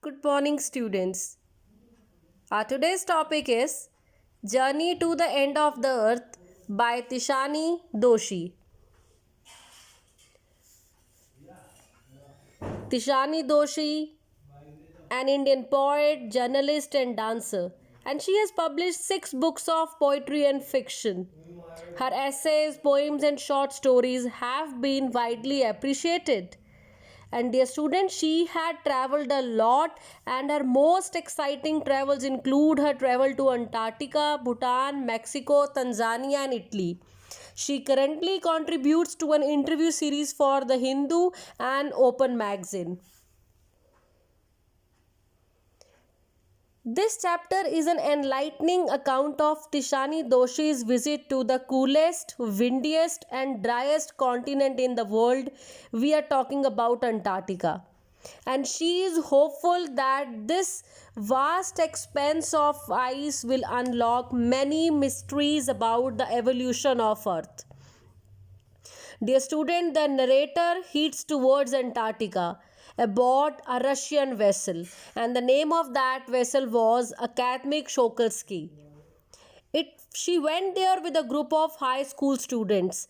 Good morning, students. Our today's topic is Journey to the End of the Earth by Tishani Doshi. Tishani Doshi, an Indian poet, journalist, and dancer, and she has published 6 books of poetry and fiction. Her essays, poems, and short stories have been widely appreciated. And dear students, she had traveled a lot, and her most exciting travels include her travel to Antarctica, Bhutan, Mexico, Tanzania, and Italy. She currently contributes to an interview series for The Hindu and Open magazine. This chapter is an enlightening account of Tishani Doshi's visit to the coolest, windiest, and driest continent in the world. We are talking about Antarctica. And she is hopeful that this vast expanse of ice will unlock many mysteries about the evolution of Earth. Dear student, the narrator heads towards Antarctica aboard a Russian vessel, and the name of that vessel was Akademik Shokalsky. She went there with a group of high school students,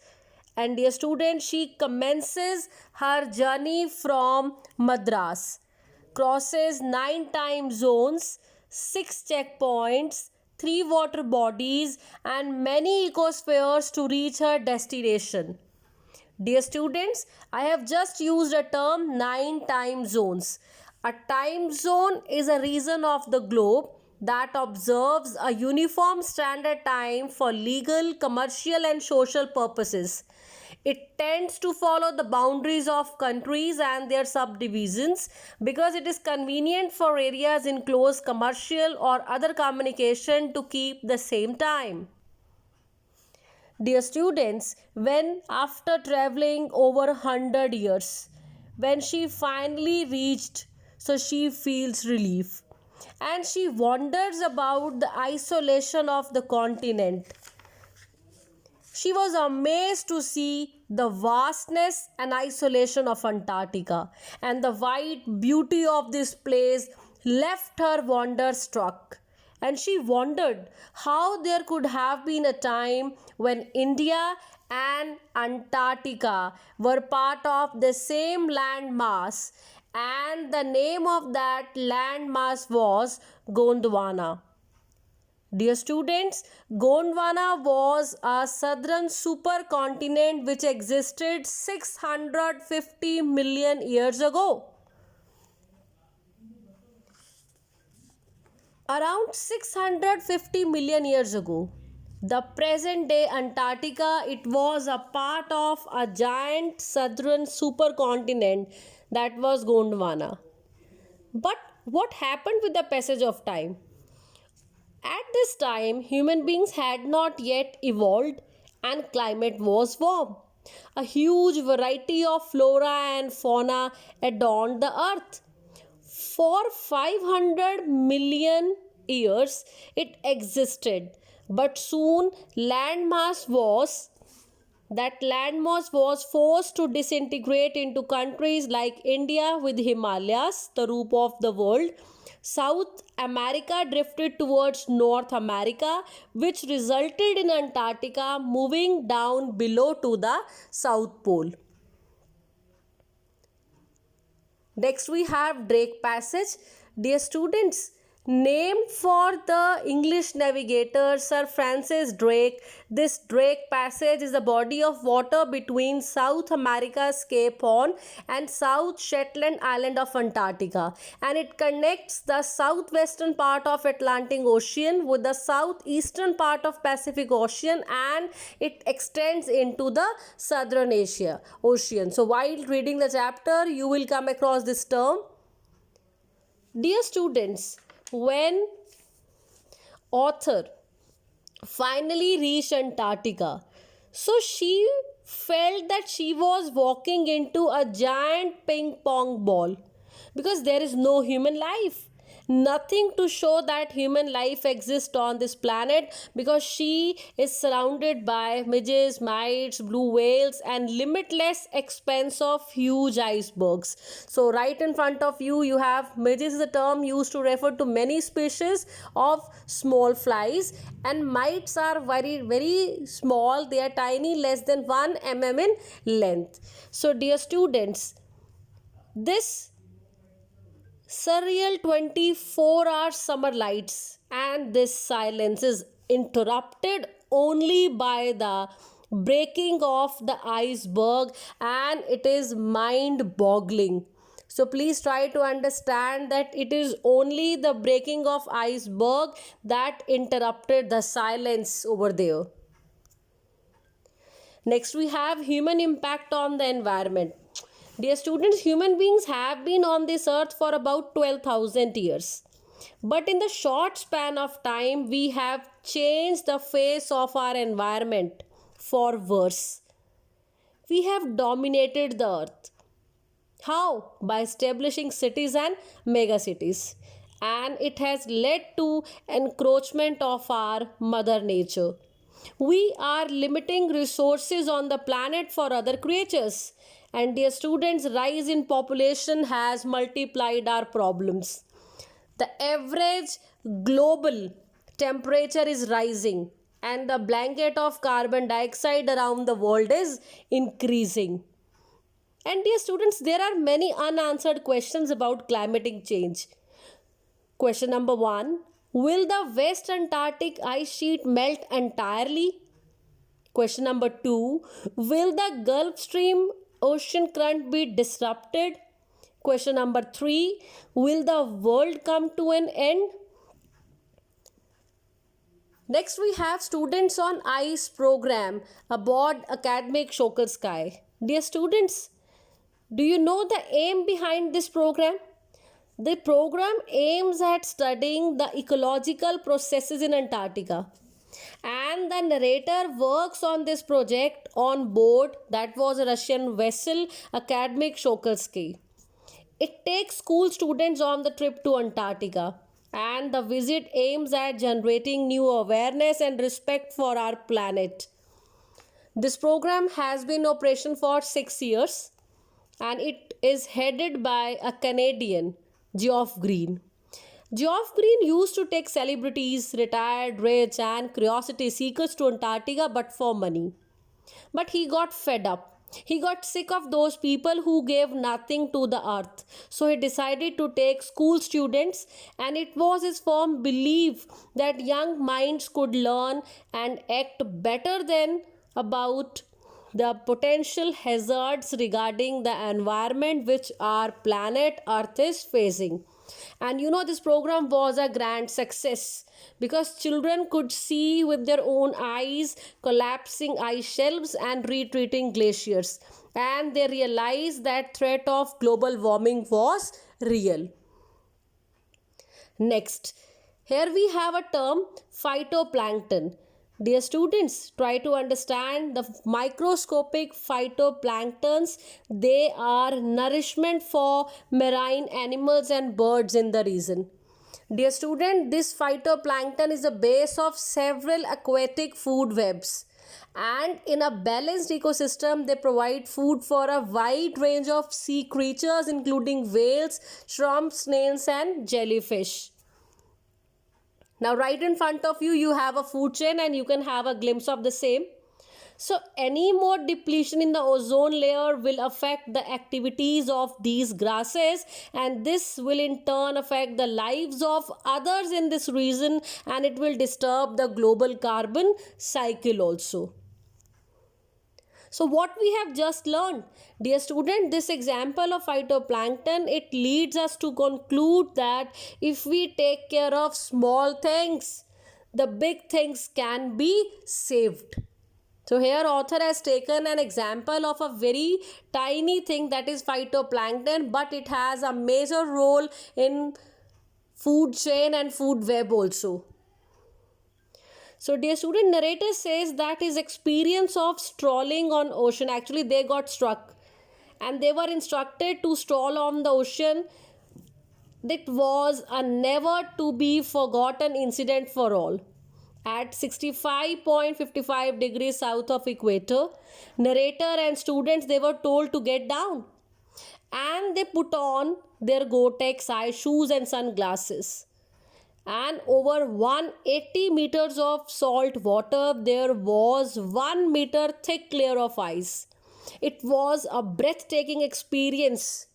and dear student, she commences her journey from Madras, crosses 9 time zones, 6 checkpoints, 3 water bodies, and many ecospheres to reach her destination. Dear students, I have just used a term 9 time zones. A time zone is a region of the globe that observes a uniform standard time for legal, commercial, and social purposes. It tends to follow the boundaries of countries and their subdivisions because it is convenient for areas in close commercial or other communication to keep the same time. Dear students, when after traveling over 100 years, when she finally reached, so she feels relief. And she wonders about the isolation of the continent. She was amazed to see the vastness and isolation of Antarctica, and the wide beauty of this place left her wonderstruck. And she wondered how there could have been a time when India and Antarctica were part of the same land mass, and the name of that land mass was Gondwana. Dear students, Gondwana was a southern supercontinent which existed 650 million years ago. Around 650 million years ago, the present day Antarctica, it was a part of a giant southern supercontinent that was Gondwana. But what happened with the passage of time? At this time, human beings had not yet evolved and climate was warm. A huge variety of flora and fauna adorned the earth. For 500 million years, it existed, but soon landmass was forced to disintegrate into countries like India with Himalayas, the roof of the world. South America drifted towards North America, which resulted in Antarctica moving down below to the South Pole. Next, we have Drake Passage. Dear students, named for the English navigator Sir Francis Drake, this Drake Passage is a body of water between South America's Cape Horn and South Shetland Island of Antarctica, and it connects the southwestern part of Atlantic Ocean with the southeastern part of Pacific Ocean, and it extends into the southern ocean. So while reading the chapter, you will come across this term. Dear students, when author finally reached Antarctica, so she felt that she was walking into a giant ping pong ball because there is no human life, nothing to show that human life exists on this planet, because she is surrounded by midges, mites, blue whales, and limitless expanse of huge icebergs. So right in front of you, you have midges is a term used to refer to many species of small flies, and mites are very very small. They are tiny, less than 1 mm in length. So dear students, this surreal 24-hour summer lights and this silence is interrupted only by the breaking of the iceberg, and it is mind boggling. So please try to understand that it is only the breaking of iceberg that interrupted the silence over there. Next, we have human impact on the environment. Dear students, human beings have been on this earth for about 12,000 years. But in the short span of time, we have changed the face of our environment for worse. We have dominated the earth. How? By establishing cities and megacities. And it has led to encroachment of our mother nature. We are limiting resources on the planet for other creatures. And dear students, rise in population has multiplied our problems. The average global temperature is rising, and the blanket of carbon dioxide around the world is increasing. And dear students, there are many unanswered questions about climatic change. Question number 1: will the West Antarctic ice sheet melt entirely? Question number 2: will the Gulf Stream ocean current be disrupted? Question number 3: will the world come to an end? Next, we have students on ICE program aboard academic Shokar Sky. Dear students, do you know the aim behind this program? The program aims at studying the ecological processes in Antarctica. And the narrator works on this project on board that was a Russian vessel, academic Shokar Sky. It takes school students on the trip to Antarctica, and the visit aims at generating new awareness and respect for our planet. This program has been in operation for 6 years, and it is headed by a Canadian, Geoff Green. Geoff Green used to take celebrities, retired, rich, and curiosity seekers to Antarctica but for money. But he got fed up. He got sick of those people who gave nothing to the earth. So he decided to take school students, and it was his firm belief that young minds could learn and act better than about the potential hazards regarding the environment which our planet Earth is facing. And this program was a grand success because children could see with their own eyes collapsing ice shelves and retreating glaciers, and they realized that threat of global warming was real. Next, here we have a term, phytoplankton. Dear students, try to understand the microscopic phytoplanktons. They are nourishment for marine animals and birds in the region. Dear student, this phytoplankton is the base of several aquatic food webs. And in a balanced ecosystem, they provide food for a wide range of sea creatures, including whales, shrimp, snails, and jellyfish. Now, right in front of you, you have a food chain, and you can have a glimpse of the same. So, any more depletion in the ozone layer will affect the activities of these grasses, and this will in turn affect the lives of others in this region, and it will disturb the global carbon cycle also. So what we have just learned, dear student, this example of phytoplankton, it leads us to conclude that if we take care of small things, the big things can be saved. So here author has taken an example of a very tiny thing, that is phytoplankton, but it has a major role in food chain and food web also. So dear student, narrator says that his experience of strolling on ocean, actually they got struck and they were instructed to stroll on the ocean It was a never to be forgotten incident for all. At 65.55 degrees south of equator, narrator and students they were told to get down, and they put on their Gore-Tex eye shoes and sunglasses. And over 180 meters of salt water, there was 1 meter thick layer of ice. It was a breathtaking experience.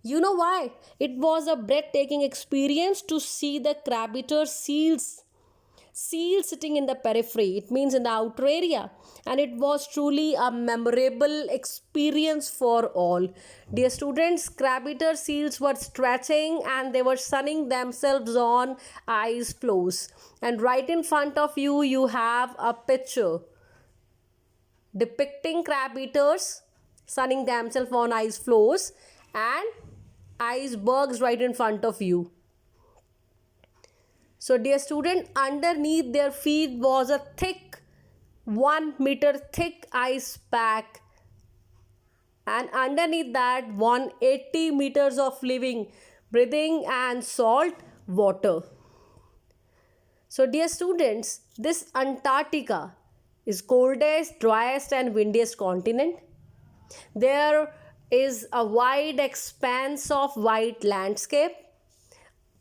You know why? It was a breathtaking experience to see the crabiter seals sitting in the periphery, it means in the outer area, and it was truly a memorable experience for all. Dear students, crabiter seals were stretching and they were sunning themselves on ice floes, and right in front of you you have a picture depicting crab eaters sunning themselves on ice floes and icebergs right in front of you. So, dear student, underneath their feet was a thick, 1 meter thick ice pack, and underneath that 180 meters of living, breathing and salt water. So, dear students, this Antarctica is coldest, driest and windiest continent. There is a wide expanse of white landscape.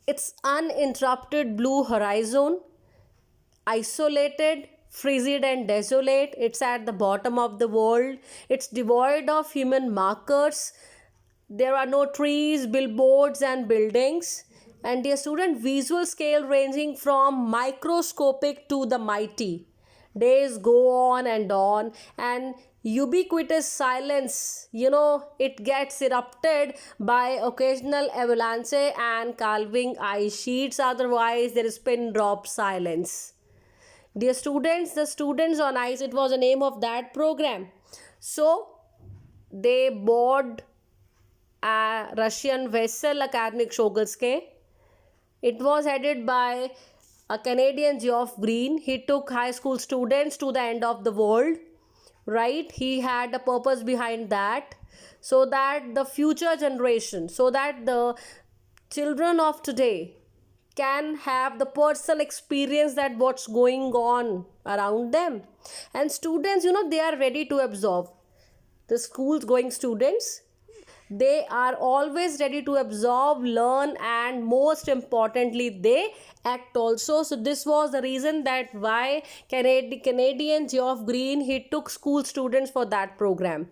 Its uninterrupted blue horizon, isolated, frigid and desolate. It's at the bottom of the world. It's devoid of human markers. There are no trees, billboards and buildings. And dear student, visual scale ranging from microscopic to the mighty. Days go on, and ubiquitous silence, it gets erupted by occasional avalanche and calving ice sheets. Otherwise there is pin drop silence. Dear students, the students on ice, it was the name of that program. So they board a Russian vessel, Akademik Shogolskoye. It was headed by a Canadian, Geoff Green. He took high school students to the end of the world. Right, he had a purpose behind that, so that the future generation, so that the children of today can have the personal experience that what's going on around them. And students, they are ready to absorb. The schools going students, they are always ready to absorb, learn, and most importantly they act also. So this was the reason that why Canadian Geoff Green, he took school students for that program.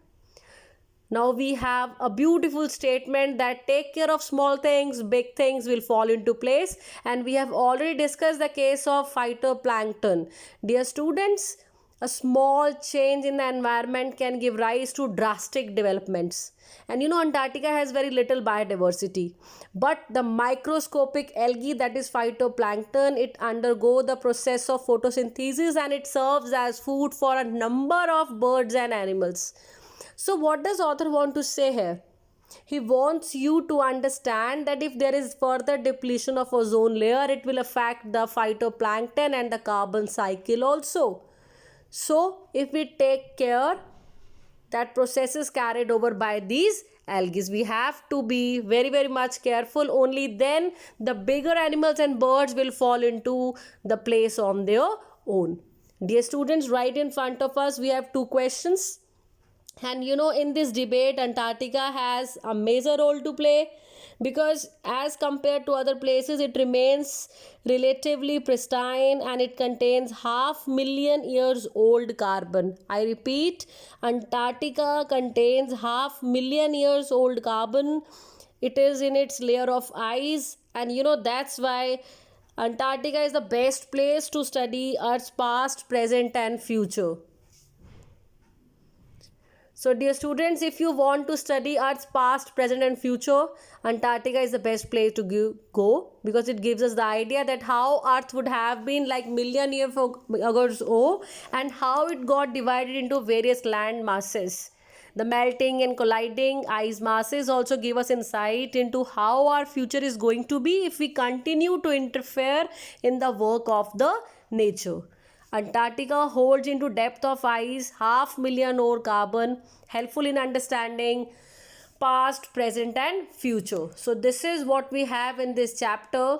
Now we have a beautiful statement that take care of small things, big things will fall into place. And we have already discussed the case of phytoplankton. Dear students, a small change in the environment can give rise to drastic developments. And Antarctica has very little biodiversity, but the microscopic algae, that is phytoplankton, it undergo the process of photosynthesis and it serves as food for a number of birds and animals. So what does author want to say here? He wants you to understand that if there is further depletion of ozone layer, it will affect the phytoplankton and the carbon cycle also. So if we take care, that process is carried over by these algae. We have to be very, very much careful. Only then the bigger animals and birds will fall into the place on their own. Dear students, right in front of us we have two questions. And in this debate, Antarctica has a major role to play, because as compared to other places, it remains relatively pristine and it contains 500,000 years old carbon. I repeat, Antarctica contains 500,000 years old carbon. It is in its layer of ice, and that's why Antarctica is the best place to study Earth's past, present and future. So dear students, if you want to study Earth's past, present and future, Antarctica is the best place to go, because it gives us the idea that how Earth would have been like million years ago and how it got divided into various land masses. The melting and colliding ice masses also give us insight into how our future is going to be if we continue to interfere in the work of the nature. Antarctica holds into depth of ice 500,000 more carbon, helpful in understanding past, present, and future. So, this is what we have in this chapter.